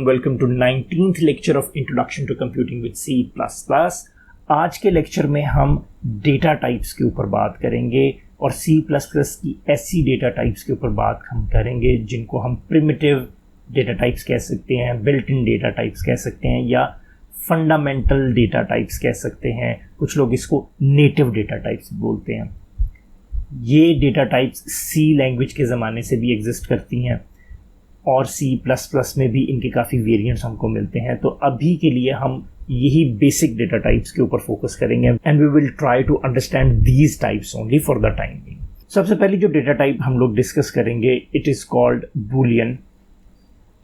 everyone, welcome to 19th lecture of Introduction to Computing with C++। आज के lecture में हम डेटा टाइप्स के ऊपर बात करेंगे और C++ की ऐसी डेटा टाइप्स के ऊपर बात हम करेंगे जिनको हम प्रिमिटिव डेटा टाइप्स कह सकते हैं, बिल्ट इन डेटा टाइप्स कह सकते हैं या फंडामेंटल डेटा टाइप्स कह सकते हैं। कुछ लोग इसको नेटिव डेटा टाइप्स बोलते हैं। ये डेटा टाइप्स C लैंग्वेज के ज़माने से भी एग्जिस्ट करती हैं और C++ में भी इनके काफ़ी वेरिएंट्स हमको मिलते हैं। तो अभी के लिए हम यही बेसिक डेटा टाइप्स के ऊपर फोकस करेंगे and we will try to understand these types only for the time being. सबसे पहले जो डेटा टाइप हम लोग डिस्कस करेंगे, it is called Boolean.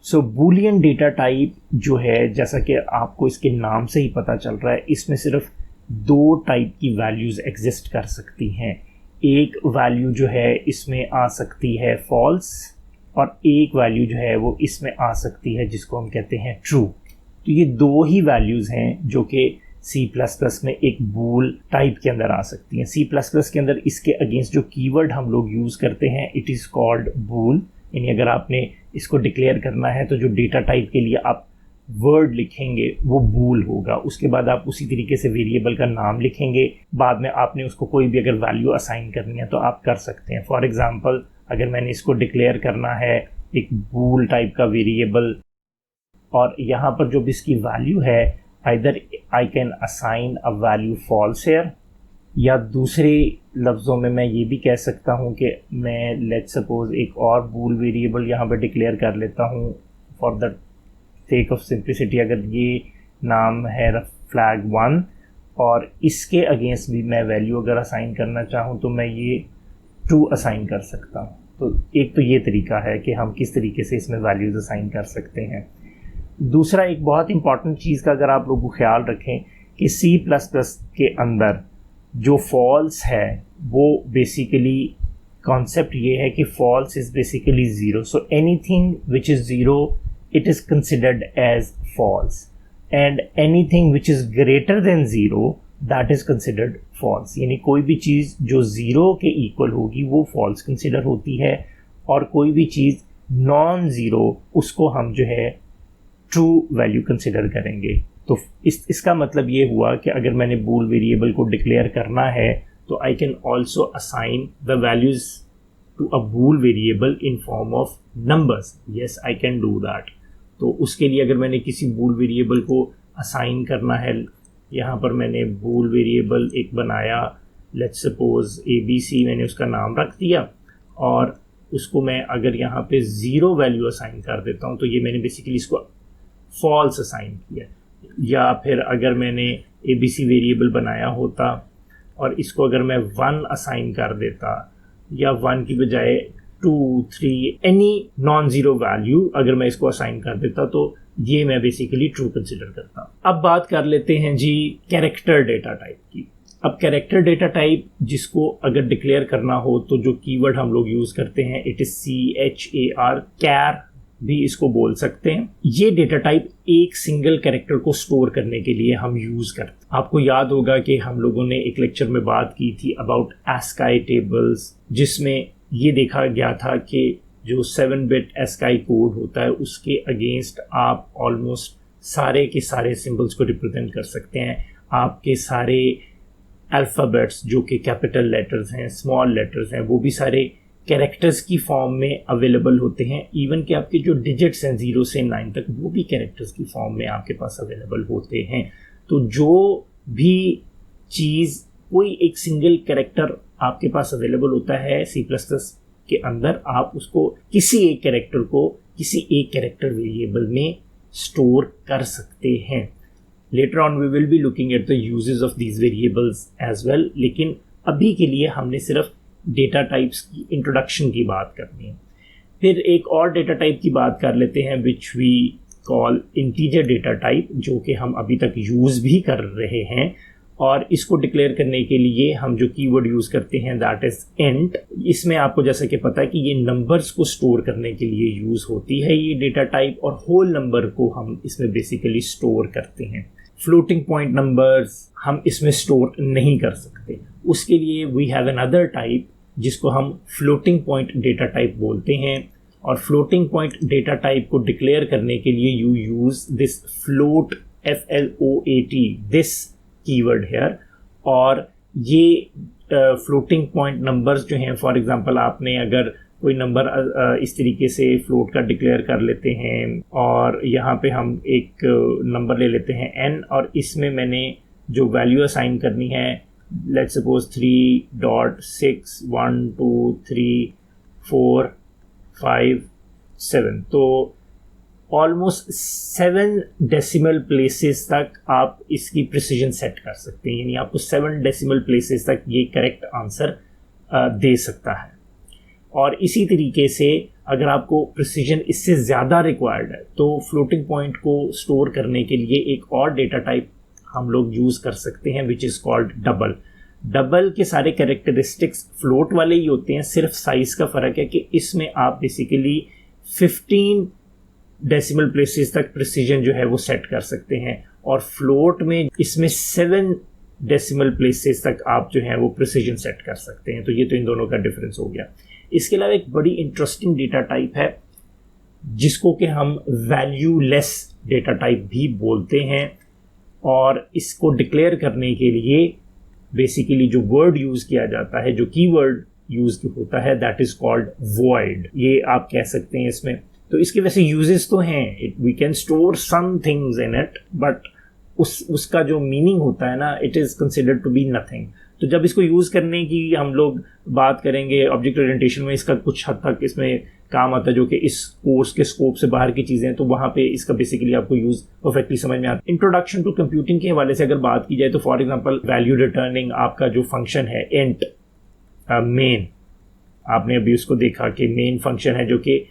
So Boolean data type जो है, जैसा कि आपको इसके नाम से ही पता चल रहा है, इसमें सिर्फ दो टाइप की वैल्यूज़ एग्जिस्ट कर सकती हैं। एक वैल्यू जो है इसमें आ सकती है फॉल्स और एक वैल्यू जो है वो इसमें आ सकती है जिसको हम कहते हैं ट्रू। तो ये दो ही वैल्यूज़ हैं जो कि C++ में एक बूल टाइप के अंदर आ सकती हैं। C++ के अंदर इसके अगेंस्ट जो कीवर्ड हम लोग यूज़ करते हैं, इट इज़ कॉल्ड बूल। यानी अगर आपने इसको डिक्लेयर करना है तो जो डेटा टाइप के लिए आप वर्ड लिखेंगे वो बूल होगा। उसके बाद आप उसी तरीके से वेरिएबल का नाम लिखेंगे। बाद में आपने उसको कोई भी अगर वैल्यू असाइन करनी है तो आप कर सकते हैं। फॉर एग्ज़ाम्पल, अगर मैंने इसको डिक्लेयर करना है एक बूल टाइप का वेरिएबल और यहाँ पर जो भी इसकी वैल्यू है, either I can assign a value false here, या दूसरे लफ्ज़ों में मैं ये भी कह सकता हूँ कि मैं लेट्स सपोज एक और बूल वेरिएबल यहाँ पर डिक्लेयर कर लेता हूँ for the sake of simplicity. अगर ये नाम है फ्लैग 1 और इसके अगेंस्ट भी मैं वैल्यू अगर असाइन करना चाहूँ तो मैं ये ट्रू असाइन कर सकता हूँ। तो एक तो ये तरीका है कि हम किस तरीके से इसमें वैल्यूज़ असाइन कर सकते हैं। दूसरा, एक बहुत इंपॉर्टेंट चीज़ का अगर आप लोग को ख्याल रखें कि C++ के अंदर जो फॉल्स है वो बेसिकली कॉन्सेप्ट ये है कि false is basically zero. So anything which is zero it is considered as false and anything which is greater than zero that is considered false. यानी कोई भी चीज़ जो ज़ीरो के इक्वल होगी वो फॉल्स कंसिडर होती है और कोई भी चीज़ नॉन ज़ीरो उसको हम जो है ट्रू वैल्यू कंसिडर करेंगे। तो इसका मतलब ये हुआ कि अगर मैंने बूल वेरिएबल को डिक्लेयर करना है तो I can also assign the values to a bool variable in form of numbers. Yes, I can do that. तो उसके लिए अगर मैंने किसी बूल वेरिएबल को असाइन करना है, यहाँ पर मैंने बूल वेरिएबल एक बनाया, लेट्स सपोज ABC, मैंने उसका नाम रख दिया और उसको मैं अगर यहाँ पे ज़ीरो वैल्यू असाइन कर देता हूँ तो ये मैंने बेसिकली इसको फॉल्स असाइन किया। या फिर अगर मैंने ABC वेरिएबल बनाया होता और इसको अगर मैं 1 असाइन कर देता या 1 की बजाय 2, 3 एनी नॉन ज़ीरो वैल्यू अगर मैं इसको असाइन कर देता तो ये मैं बेसिकली ट्रू कंसिडर करता हूँ। अब बात कर लेते हैं जी कैरेक्टर डेटा टाइप की। अब कैरेक्टर डेटा टाइप जिसको अगर डिक्लेयर करना हो तो जो कीवर्ड हम लोग यूज़ करते हैं, इट इज़ CHAR, कैर भी इसको बोल सकते हैं। ये डेटा टाइप एक सिंगल कैरेक्टर को स्टोर करने के लिए हम यूज़ करते हैं। आपको याद होगा कि हम लोगों ने एक लेक्चर में बात की थी अबाउट ASCII टेबल्स, जिसमें ये देखा गया था कि जो 7-बिट ASCII कोड होता है उसके अगेंस्ट आप ऑलमोस्ट सारे के सारे सिंबल्स को रिप्रेजेंट कर सकते हैं। आपके सारे अल्फ़ाबेट्स जो कि कैपिटल लेटर्स हैं, स्मॉल लेटर्स हैं, वो भी सारे कैरेक्टर्स की फॉर्म में अवेलेबल होते हैं। इवन कि आपके जो डिजिट्स हैं 0 से 9 तक, वो भी कैरेक्टर्स की फॉर्म में आपके पास अवेलेबल होते हैं। तो जो भी चीज़, कोई एक सिंगल कैरेक्टर आपके पास अवेलेबल होता है C++ के अंदर, आप उसको किसी एक कैरेक्टर को किसी एक कैरेक्टर वेरिएबल में स्टोर कर सकते हैं। Later on we will be looking at the uses of these variables as well, लेकिन अभी के लिए हमने सिर्फ डेटा टाइप्स की इंट्रोडक्शन की बात करनी है। फिर एक और डेटा टाइप की बात कर लेते हैं which we call integer data type, जो कि हम अभी तक यूज़ भी कर रहे हैं और इसको डिक्लेयर करने के लिए हम जो कीवर्ड यूज़ करते हैं दैट इज़ इंट। इसमें आपको जैसा कि पता है कि ये नंबर्स को स्टोर करने के लिए यूज़ होती है ये डेटा टाइप, और होल नंबर को हम इसमें बेसिकली स्टोर करते हैं। फ्लोटिंग पॉइंट नंबर्स हम इसमें स्टोर नहीं कर सकते। उसके लिए वी हैव अनदर टाइप जिसको हम फ्लोटिंग पॉइंट डेटा टाइप बोलते हैं। और फ्लोटिंग पॉइंट डेटा टाइप को डिक्लेयर करने के लिए you use this float FLOAT this keyword here. और ये फ्लोटिंग पॉइंट नंबर्स जो हैं, फॉर एग्जांपल आपने अगर कोई नंबर इस तरीके से फ्लोट का डिक्लेयर कर लेते हैं और यहाँ पे हम एक नंबर ले लेते हैं n, और इसमें मैंने जो वैल्यू असाइन करनी है लेट्स सपोज 3.6123457, तो ऑलमोस्ट 7 डेसिमल प्लेसेस तक आप इसकी प्रिसीजन सेट कर सकते हैं, यानी आपको 7 डेसिमल प्लेसेस तक ये करेक्ट आंसर दे सकता है। और इसी तरीके से अगर आपको प्रिसीजन इससे ज़्यादा रिक्वायर्ड है तो फ्लोटिंग पॉइंट को स्टोर करने के लिए एक और डेटा टाइप हम लोग यूज़ कर सकते हैं which is called double. Double के सारे कैरेक्टरिस्टिक्स फ्लोट वाले ही होते हैं, सिर्फ साइज़ का फ़र्क है कि इसमें आप बेसिकली 15 डेसिमल प्लेसेस तक प्रिसीजन जो है वो सेट कर सकते हैं, और फ्लोट में इसमें 7 डेसिमल प्लेसेस तक आप जो है वो प्रिसीजन सेट कर सकते हैं। तो ये तो इन दोनों का डिफरेंस हो गया। इसके अलावा एक बड़ी इंटरेस्टिंग डेटा टाइप है जिसको कि हम वैल्यूलेस डेटा टाइप भी बोलते हैं, और इसको डिक्लेयर करने के लिए बेसिकली जो वर्ड यूज़ किया जाता है, जो कीवर्ड यूज़ होता है, दैट इज़ कॉल्ड वॉइड। ये आप कह सकते हैं इसमें। तो इसके वैसे यूजेस तो हैं, we can store some things in it, but उसका जो मीनिंग होता है ना, it is considered to be nothing. तो जब इसको यूज़ करने की हम लोग बात करेंगे ऑब्जेक्ट ओरिएंटेशन में, इसका कुछ हद तक इसमें काम आता है जो कि इस कोर्स के स्कोप से बाहर की चीज़ें हैं, तो वहाँ पे इसका बेसिकली आपको यूज़ परफेक्टली समझ में आता है। इंट्रोडक्शन टू कंप्यूटिंग के हवाले से अगर बात की जाए तो फॉर एग्जांपल वैल्यू रिटर्निंग आपका जो फंक्शन है इंट मेन, आपने अभी उसको देखा कि मेन फंक्शन है जो कि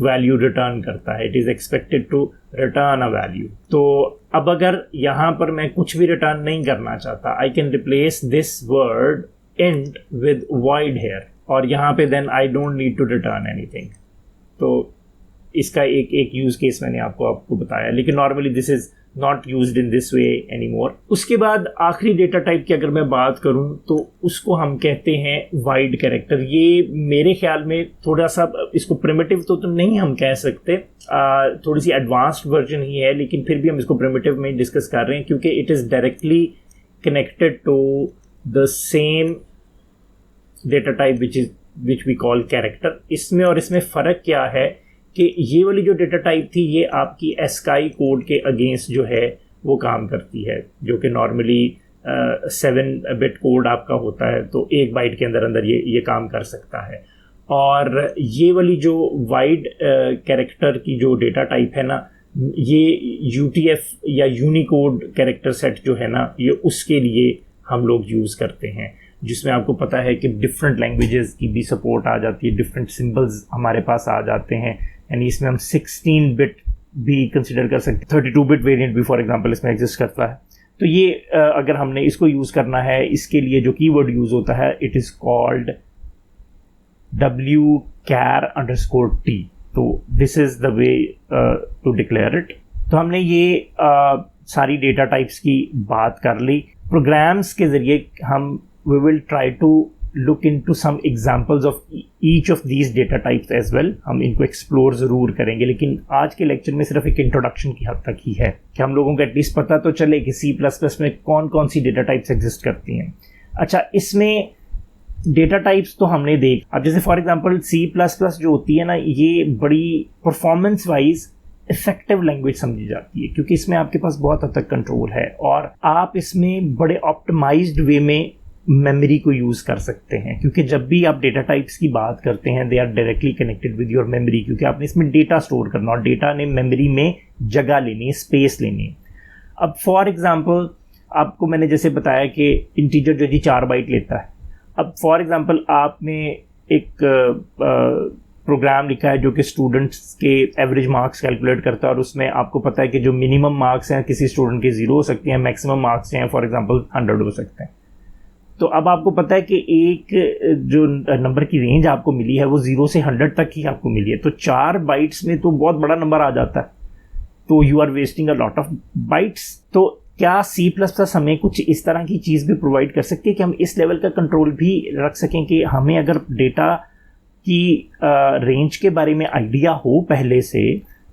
वैल्यू रिटर्न करता है, it is expected to return a value. तो अब अगर यहाँ पर मैं कुछ भी रिटर्न नहीं करना चाहता, I can replace this word int with void here, और यहाँ पे then I don't need to return anything. तो इसका एक यूज़ केस मैंने आपको बताया, लेकिन normally this is not used in this way anymore. उसके बाद आखिरी डेटा टाइप की अगर मैं बात करूं तो उसको हम कहते हैं वाइड कैरेक्टर। ये मेरे ख्याल में थोड़ा सा, इसको प्रिमिटिव तो नहीं हम कह सकते, थोड़ी सी एडवांस्ड वर्जन ही है, लेकिन फिर भी हम इसको प्रिमिटिव में डिस्कस कर रहे हैं क्योंकि it is directly connected to the same data type which we call character. इसमें और इसमें फ़र्क क्या है कि ये वाली जो डेटा टाइप थी ये आपकी ASCII कोड के अगेंस्ट जो है वो काम करती है, जो कि नॉर्मली 7 बिट कोड आपका होता है, तो 1 बाइट के अंदर ये काम कर सकता है। और ये वाली जो वाइड कैरेक्टर की जो डेटा टाइप है ना, ये UTF या यूनिकोड कैरेक्टर सेट जो है ना, ये उसके लिए हम लोग यूज़ करते हैं, जिसमें आपको पता है कि डिफरेंट लैंग्वेजेस की भी सपोर्ट आ जाती है, डिफरेंट सिंबल्स हमारे पास आ जाते हैं, यानी इसमें हम 16 बिट भी कंसिडर कर सकते हैं, 32 बिट वेरिएंट भी फॉर एग्जांपल इसमें एग्जिस्ट करता है। तो ये अगर हमने इसको यूज़ करना है, इसके लिए जो कीवर्ड यूज़ होता है इट इज़ कॉल्ड wchar_t। तो this is the way to declare it. तो हमने ये सारी डेटा टाइप्स की बात कर ली। प्रोग्राम्स के ज़रिए हम we will try to look into some examples of each of these data types as well। हम इनको एक्सप्लोर ज़रूर करेंगे, लेकिन आज के लेक्चर में सिर्फ एक इंट्रोडक्शन की हद तक ही है कि हम लोगों को एटलीस्ट पता तो चले कि C++ में कौन कौन सी डेटा टाइप्स एग्जिस्ट करती हैं। अच्छा, इसमें डेटा टाइप्स तो हमने देख, अब जैसे फॉर एग्जांपल C++ जो होती है ना, ये बड़ी परफॉर्मेंस वाइज इफेक्टिव लैंग्वेज समझी जाती है क्योंकि इसमें आपके पास बहुत हद तक कंट्रोल है और आप इसमें बड़े ऑप्टिमाइज्ड वे में मेमोरी को यूज़ कर सकते हैं, क्योंकि जब भी आप डेटा टाइप्स की बात करते हैं they are directly connected with your memory, क्योंकि आपने इसमें डेटा स्टोर करना और डेटा ने मेमोरी में जगह लेनी है, स्पेस लेनी है। अब फॉर एग्जांपल आपको मैंने जैसे बताया कि इंटीजर जो जी 4 बाइट लेता है। अब फॉर एग्जांपल आपने एक प्रोग्राम लिखा है जो कि स्टूडेंट्स के एवरेज मार्क्स कैलकुलेट करता है, और उसमें आपको पता है कि जो मिनिमम मार्क्स हैं किसी स्टूडेंट के 0 हो सकते हैं, मैक्सिमम मार्क्स हैं फॉर एग्जांपल 100 हो सकते हैं। तो अब आपको पता है कि एक जो नंबर की रेंज आपको मिली है वो 0 से 100 तक ही आपको मिली है, तो 4 बाइट्स में तो बहुत बड़ा नंबर आ जाता है, तो you are wasting a lot of bytes. तो क्या C++ हमें कुछ इस तरह की चीज़ भी प्रोवाइड कर सकती है कि हम इस लेवल का कंट्रोल भी रख सकें कि हमें अगर डेटा कि रेंज के बारे में आइडिया हो पहले से,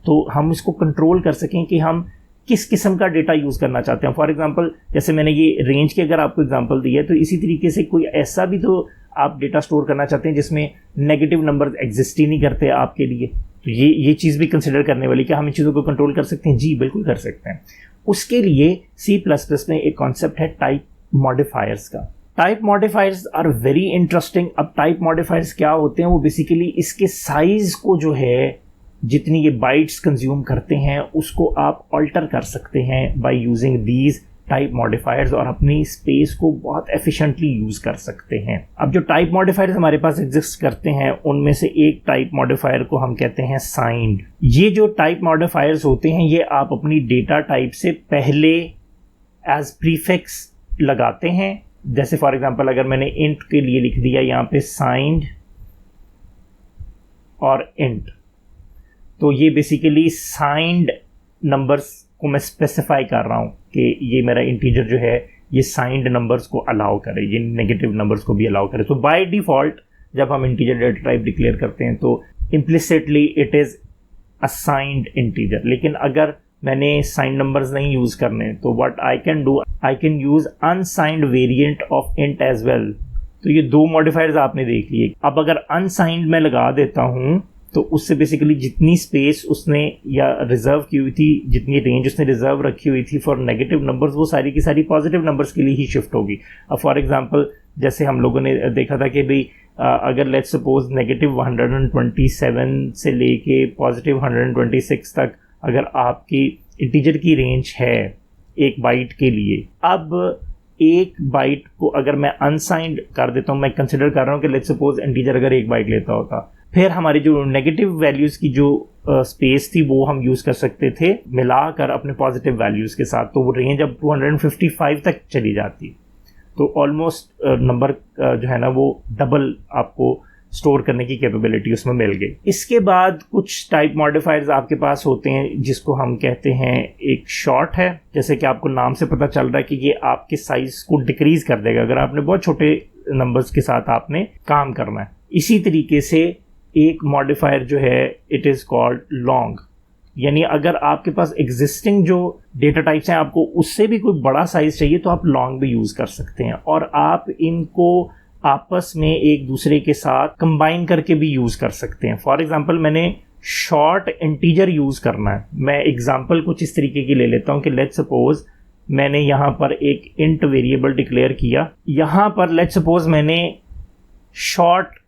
तो हम इसको कंट्रोल कर सकें कि हम किस किस्म का डेटा यूज़ करना चाहते हैं। फॉर एग्जांपल जैसे मैंने ये रेंज की अगर आपको एग्जांपल दी है, तो इसी तरीके से कोई ऐसा भी तो आप डेटा स्टोर करना चाहते हैं जिसमें नेगेटिव नंबर एग्जिस्ट ही नहीं करते आपके लिए, तो ये चीज़ भी कंसिडर करने वाली, क्या हम इन चीज़ों को कंट्रोल कर सकते हैं? जी बिल्कुल कर सकते हैं। उसके लिए C++ में एक कॉन्सेप्ट है टाइप मॉडिफायर्स का। Type modifiers are very interesting. अब टाइप मॉडिफायर्स क्या होते हैं? वो बेसिकली इसके साइज को जो है, जितनी ये बाइट्स कंज्यूम करते हैं, उसको आप ऑल्टर कर सकते हैं by using these type modifiers, और अपनी स्पेस को बहुत एफिशिएंटली यूज कर सकते हैं। अब जो टाइप मॉडिफायर्स हमारे पास एग्जिस्ट करते हैं, उनमें से एक टाइप मॉडिफायर को हम कहते हैं साइंड। ये जो टाइप मॉडिफायर्स होते हैं, ये आप अपनी डेटा टाइप से पहले एज प्रीफिक्स लगाते हैं। जैसे फॉर एग्जांपल अगर मैंने इंट के लिए लिख दिया यहाँ पे साइंड और इंट, तो ये बेसिकली साइंड नंबर्स को मैं स्पेसिफाई कर रहा हूँ कि ये मेरा इंटीजर जो है ये साइंड नंबर्स को अलाउ करे, ये नेगेटिव नंबर्स को भी अलाउ करे। तो बाय डिफ़ॉल्ट जब हम इंटीजर डेटा टाइप डिक्लेयर करते हैं तो implicitly it is a signed integer. लेकिन अगर मैंने साइंड नंबर्स नहीं यूज़ करने, तो what I can do, I can use unsigned variant of int as well. तो ये दो मॉडिफायर्स आपने देख लिए। अब अगर अनसाइंड मैं लगा देता हूँ, तो उससे बेसिकली जितनी स्पेस उसने या रिजर्व की हुई थी, जितनी रेंज उसने रिजर्व रखी हुई थी फॉर नेगेटिव नंबर्स, वो सारी की सारी पॉजिटिव नंबर्स के लिए ही शिफ्ट होगी। अब फॉर एग्जांपल जैसे हम लोगों ने देखा था कि भाई अगर लेट्स सपोज नेगेटिव 127 से लेके पॉजिटिव 126 तक अगर आपकी इंटीजर की रेंज है एक बाइट के लिए, अब एक बाइट को अगर मैं अनसाइंड कर देता हूँ, मैं कंसिडर कर रहा हूँ कि लेट्स सपोज इंटीजर अगर एक बाइट लेता होता, फिर हमारी जो नेगेटिव वैल्यूज़ की जो स्पेस थी वो हम यूज़ कर सकते थे मिलाकर अपने पॉजिटिव वैल्यूज़ के साथ, तो वो रेंज अब 255 तक चली जाती। तो ऑलमोस्ट नंबर जो है ना वो डबल आपको स्टोर करने की कैपेबिलिटी उसमें मिल गई। इसके बाद कुछ टाइप मॉडिफायर्स आपके पास होते हैं जिसको हम कहते हैं एक शॉर्ट है। जैसे कि आपको नाम से पता चल रहा है कि ये आपके साइज को डिक्रीज कर देगा अगर आपने बहुत छोटे नंबर्स के साथ आपने काम करना है। इसी तरीके से एक मॉडिफायर जो है इट इज़ कॉल्ड लॉन्ग, यानी अगर आपके पास एग्जिस्टिंग जो डेटा टाइप्स हैं आपको उससे भी कोई बड़ा साइज चाहिए तो आप लॉन्ग भी यूज़ कर सकते हैं, और आप इनको आपस में एक दूसरे के साथ कंबाइन करके भी यूज़ कर सकते हैं। फॉर एग्जांपल मैंने शॉर्ट इंटीजर यूज़ करना है, मैं एग्जांपल कुछ इस तरीके की ले लेता हूं कि लेट्स सपोज मैंने यहाँ पर एक इंट वेरिएबल डिक्लेयर किया, यहाँ पर लेट्स सपोज मैंने शॉर्ट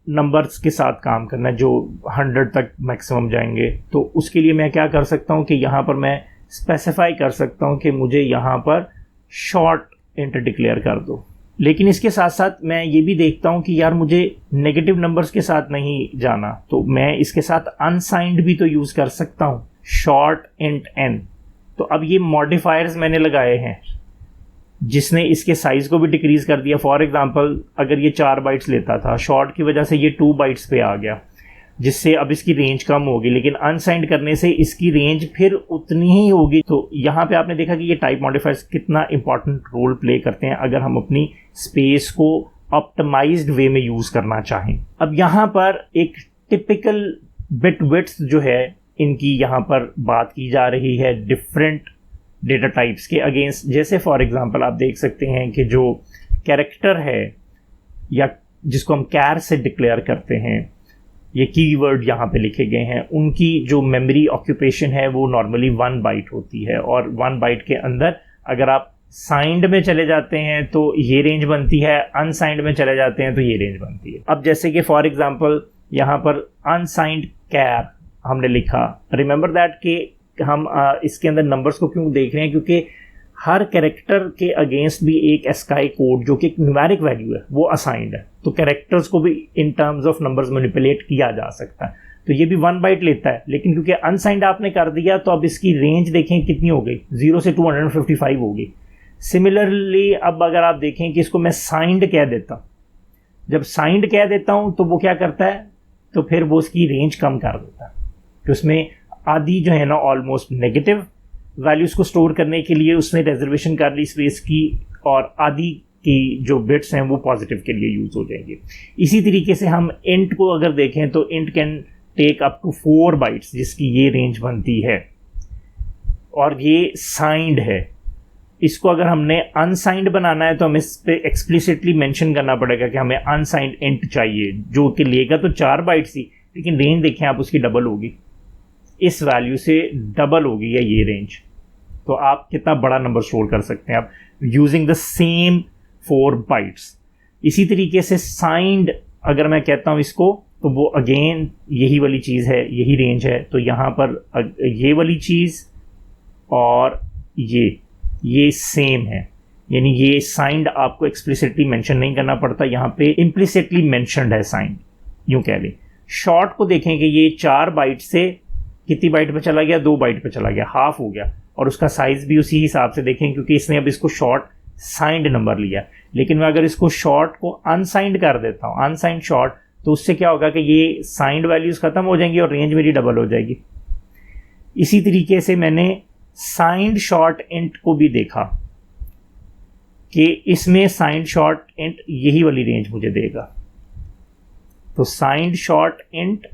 नंबर्स के साथ काम करना है जो 100 तक मैक्सिमम जाएंगे, तो उसके लिए मैं क्या कर सकता हूँ कि यहाँ पर मैं स्पेसिफाई कर सकता हूँ कि मुझे यहाँ पर शॉर्ट इंट डिक्लेयर कर दो। लेकिन इसके साथ साथ मैं ये भी देखता हूँ कि यार मुझे नेगेटिव नंबर्स के साथ नहीं जाना, तो मैं इसके साथ अनसाइंड भी तो यूज़ कर सकता हूँ, शॉर्ट इंट एन। तो अब ये मॉडिफायर्स मैंने लगाए हैं जिसने इसके साइज को भी डिक्रीज कर दिया। फॉर एग्जांपल अगर ये 4 बाइट्स लेता था, शॉर्ट की वजह से ये 2 बाइट्स पे आ गया, जिससे अब इसकी रेंज कम होगी, लेकिन अनसाइंड करने से इसकी रेंज फिर उतनी ही होगी। तो यहाँ पे आपने देखा कि ये टाइप मॉडिफायर्स कितना इंपॉर्टेंट रोल प्ले करते हैं अगर हम अपनी स्पेस को ऑप्टिमाइज्ड वे में यूज़ करना चाहें। अब यहाँ पर एक टिपिकल बिट विड्थ जो है इनकी यहाँ पर बात की जा रही है डिफरेंट डेटा टाइप्स के अगेंस्ट। जैसे फॉर एग्जांपल आप देख सकते हैं कि जो कैरेक्टर है या जिसको हम कैर से डिक्लेयर करते हैं, ये कीवर्ड यहाँ पे लिखे गए हैं, उनकी जो मेमोरी ऑक्यूपेशन है वो नॉर्मली 1 बाइट होती है, और 1 बाइट के अंदर अगर आप साइंड में चले जाते हैं तो ये रेंज बनती है, अनसाइंड में चले जाते हैं तो ये रेंज बनती है। अब जैसे कि फॉर एग्जांपल यहाँ पर अनसाइंड कैर हमने लिखा, रिमेंबर दैट कि हम इसके अंदर नंबर्स को क्यों देख रहे हैं, क्योंकि हर कैरेक्टर के अगेंस्ट भी एक एस्काई कोड जो कि एक न्यूमेरिक वैल्यू है वो असाइंड है, तो कैरेक्टर्स को भी in terms of numbers manipulate किया जा सकता है। तो ये भी 1 बाइट लेता है, लेकिन क्योंकि अनसाइंड आपने कर दिया तो अब इसकी रेंज देखें कितनी हो गई, 0 से 255 होगी। सिमिलरली अब अगर आप देखें कि इसको मैं साइंड कह देता हूँ, जब साइंड कह देता हूँ तो वो क्या करता है, तो फिर वो उसकी रेंज कम कर देता है, तो उसमें आधी जो है ना ऑलमोस्ट नेगेटिव वैल्यूज़ को स्टोर करने के लिए उसने रिजर्वेशन कर ली स्पेस की, और आधी की जो बिट्स हैं वो पॉजिटिव के लिए यूज़ हो जाएंगे। इसी तरीके से हम इंट को अगर देखें तो int can take up to 4 bytes, जिसकी ये रेंज बनती है, और ये साइंड है। इसको अगर हमने अनसाइंड बनाना है तो हमें इस पर एक्सप्लिसिटली मेंशन करना पड़ेगा कि हमें अनसाइंड इंट चाहिए, जो कि लेगा तो 4 बाइट्स ही, लेकिन रेंज देखें आप उसकी डबल होगी, इस वैल्यू से डबल होगी या ये रेंज। तो आप कितना बड़ा नंबर स्टोर कर सकते हैं आप यूजिंग द सेम 4 बाइट्स। इसी तरीके से साइंड अगर मैं कहता हूँ इसको, तो वो अगेन यही वाली चीज़ है, यही रेंज है। तो यहाँ पर ये वाली चीज़ और ये सेम है, यानी ये साइंड आपको एक्सप्लिसिटली मेंशन नहीं करना पड़ता, यहाँ पे इम्प्लिसिटली मेंशनड है साइंड, यूँ कह लें। शॉर्ट को देखें कि ये 4 बाइट से कितनी बाइट पे चला गया, 2 बाइट पे चला गया, हाफ हो गया, और उसका साइज भी उसी हिसाब से देखें क्योंकि इसने अब इसको शॉर्ट साइंड नंबर लिया। लेकिन मैं अगर इसको शॉर्ट को अनसाइंड कर देता हूँ, अनसाइंड शॉर्ट, तो उससे क्या होगा कि ये साइंड वैल्यूज़ ख़त्म हो जाएंगी और रेंज मेरी डबल हो जाएगी। इसी तरीके से मैंने साइंड शॉर्ट इंट को भी देखा कि इसमें साइंड शॉर्ट इंट यही वाली रेंज मुझे देगा। तो साइंड शॉर्ट इंट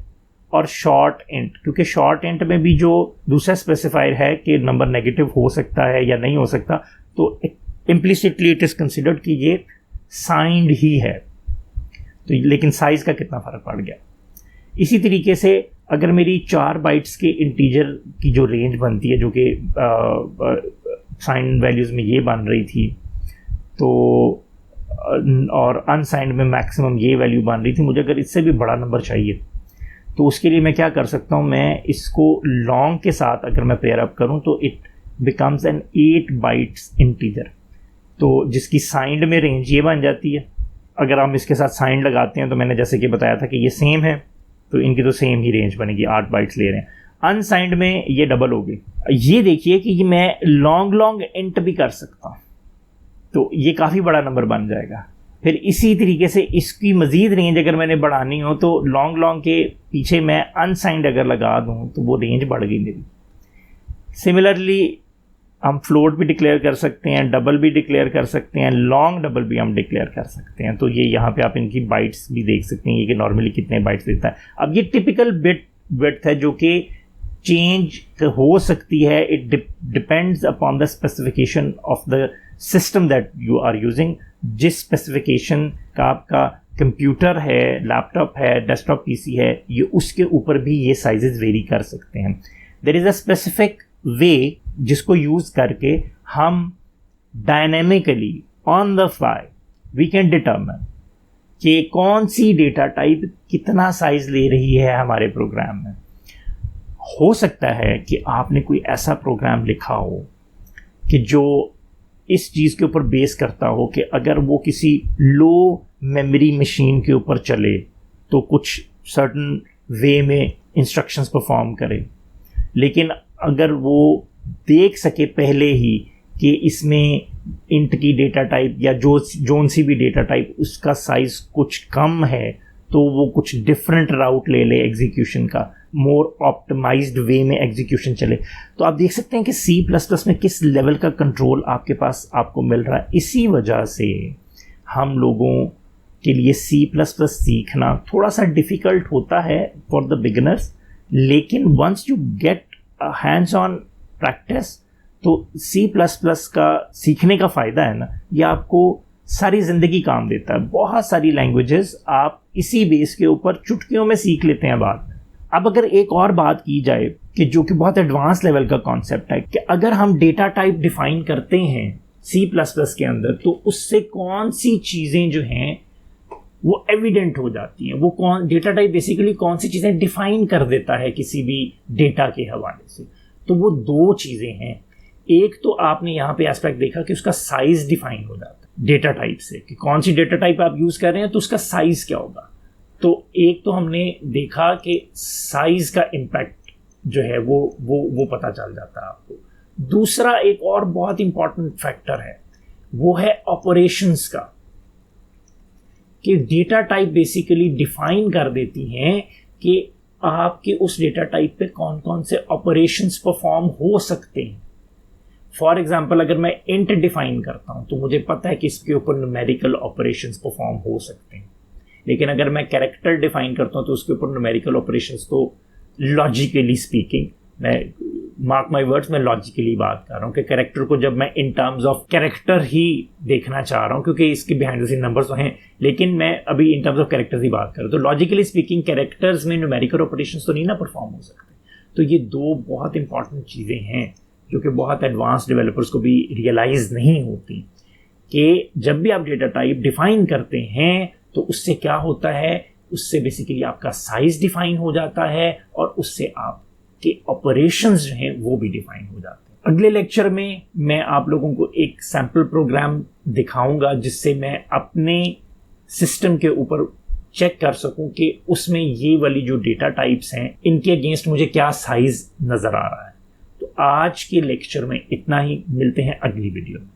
और शॉर्ट इंट, क्योंकि शॉर्ट इंट में भी जो दूसरा स्पेसिफायर है कि नंबर नेगेटिव हो सकता है या नहीं हो सकता, तो इम्प्लिसिटली इट इज़ कंसिडर्ड कि ये साइंड ही है। तो लेकिन साइज का कितना फ़र्क पड़ गया। इसी तरीके से अगर मेरी 4 बाइट्स के इंटीजर की जो रेंज बनती है, जो कि साइंड वैल्यूज़ में ये बन रही थी, तो और अनसाइंड में मैक्सिमम ये वैल्यू बन रही थी, मुझे अगर इससे भी बड़ा नंबर चाहिए तो उसके लिए मैं क्या कर सकता हूँ, मैं इसको लॉन्ग के साथ अगर मैं पेयर अप करूँ तो it becomes N 8 bytes integer, तो जिसकी साइंड में रेंज ये बन जाती है। अगर हम इसके साथ साइंड लगाते हैं तो मैंने जैसे कि बताया था कि ये सेम है, तो इनकी तो सेम ही रेंज बनेगी, 8 बाइट्स ले रहे हैं। अनसाइंड में ये डबल होगी। ये देखिए कि ये मैं लॉन्ग इंट भी कर सकता हूँ, तो ये काफ़ी बड़ा नंबर बन जाएगा। फिर इसी तरीके से इसकी मज़ीद रेंज अगर मैंने बढ़ानी हो तो लॉन्ग के पीछे मैं अनसाइंड अगर लगा दूँ तो वो रेंज बढ़ गई मेरी। सिमिलरली हम फ्लोट भी डिक्लेयर कर सकते हैं, डबल भी डिक्लेयर कर सकते हैं, लॉन्ग डबल भी हम डिक्लेयर कर सकते हैं। तो ये यहाँ पे आप इनकी बाइट्स भी देख सकते हैं, ये कि नॉर्मली कितने बाइट्स देता है। अब ये टिपिकल बिट विड्थ है जो कि चेंज हो सकती है, it depends upon the specification of the system that you are using. जिस स्पेसिफिकेशन का आपका कंप्यूटर है, लैपटॉप है, डेस्कटॉप पीसी है, ये उसके ऊपर भी ये साइजेस वेरी कर सकते हैं। There is a specific way जिसको यूज़ करके हम dynamically on the fly we can determine कि कौन सी डेटा टाइप कितना साइज ले रही है हमारे प्रोग्राम में। हो सकता है कि आपने कोई ऐसा प्रोग्राम लिखा हो कि जो इस चीज़ के ऊपर बेस करता हो कि अगर वो किसी लो मेमोरी मशीन के ऊपर चले तो कुछ सर्टन वे में इंस्ट्रक्शंस परफॉर्म करे, लेकिन अगर वो देख सके पहले ही कि इसमें इंट की डेटा टाइप या जोन सी भी डेटा टाइप उसका साइज़ कुछ कम है, तो वो कुछ डिफरेंट राउट ले ले एग्जीक्यूशन का, मोर ऑप्टिमाइज्ड वे में एग्जीक्यूशन चले। तो आप देख सकते हैं कि C++ में किस लेवल का कंट्रोल आपके पास आपको मिल रहा है। इसी वजह से हम लोगों के लिए C++ सीखना थोड़ा सा डिफ़िकल्ट होता है फॉर द बिगिनर्स, लेकिन once you get hands on practice तो C++ का सीखने का फ़ायदा है ना, ये आपको सारी ज़िंदगी काम देता है। बहुत सारी लैंग्वेजेस आप इसी बेस के ऊपर चुटकियों में सीख लेते हैं बाद में। अब अगर एक और बात की जाए कि जो कि बहुत एडवांस लेवल का कॉन्सेप्ट है कि अगर हम डेटा टाइप डिफ़ाइन करते हैं C++ के अंदर, तो उससे कौन सी चीज़ें जो हैं वो एविडेंट हो जाती हैं। वो कौन डेटा टाइप बेसिकली कौन सी चीज़ें डिफ़ाइन कर देता है किसी भी डेटा के हवाले से। तो वो 2 चीज़ें हैं। एक तो आपने यहाँ पे एस्पेक्ट देखा कि उसका साइज़ डिफ़ाइन हो जाता है डेटा टाइप से, कि कौन सी डेटा टाइप आप यूज़ कर रहे हैं तो उसका साइज़ क्या होगा। तो एक तो हमने देखा कि साइज़ का इम्पैक्ट जो है वो पता चल जाता है आपको। दूसरा एक और बहुत इंपॉर्टेंट फैक्टर है, वो है ऑपरेशंस का, कि डेटा टाइप बेसिकली डिफाइन कर देती हैं कि आपके उस डेटा टाइप पे कौन कौन से ऑपरेशंस परफॉर्म हो सकते हैं। फॉर एग्जाम्पल अगर मैं इंट डिफाइन करता हूँ तो मुझे पता है कि इसके ऊपर न्यूमेरिकल ऑपरेशंस परफॉर्म हो सकते हैं, लेकिन अगर मैं कैरेक्टर डिफाइन करता हूँ तो उसके ऊपर न्यूमेरिकल ऑपरेशंस तो लॉजिकली स्पीकिंग, मैं मार्क माई वर्ड्स, मैं लॉजिकली बात कर रहा हूँ कि कैरेक्टर को जब मैं इन टर्म्स ऑफ कैरेक्टर ही देखना चाह रहा हूँ, क्योंकि इसके बिहाइंड द सीन नंबर्स तो हैं, लेकिन मैं अभी इन टर्म्स ऑफ कैरेक्टर्स ही बात कर रहा हूँ, तो लॉजिकली स्पीकिंग कैरेक्टर्स में न्यूमेरिकल ऑपरेशंस तो नहीं ना परफॉर्म हो सकते। तो ये दो बहुत इंपॉर्टेंट चीज़ें हैं जो कि बहुत एडवांस डेवलपर्स को भी रियलाइज़ नहीं होती, कि जब भी आप डेटा टाइप डिफाइन करते हैं तो उससे क्या होता है, उससे बेसिकली आपका साइज डिफाइन हो जाता है और उससे आपके ऑपरेशंस जो हैं वो भी डिफाइन हो जाते हैं। अगले लेक्चर में मैं आप लोगों को एक सैम्पल प्रोग्राम दिखाऊंगा जिससे मैं अपने सिस्टम के ऊपर चेक कर सकूं कि उसमें ये वाली जो डेटा टाइप्स हैं इनके अगेंस्ट मुझे क्या साइज नज़र आ रहा है। तो आज के लेक्चर में इतना ही, मिलते हैं अगली वीडियो में।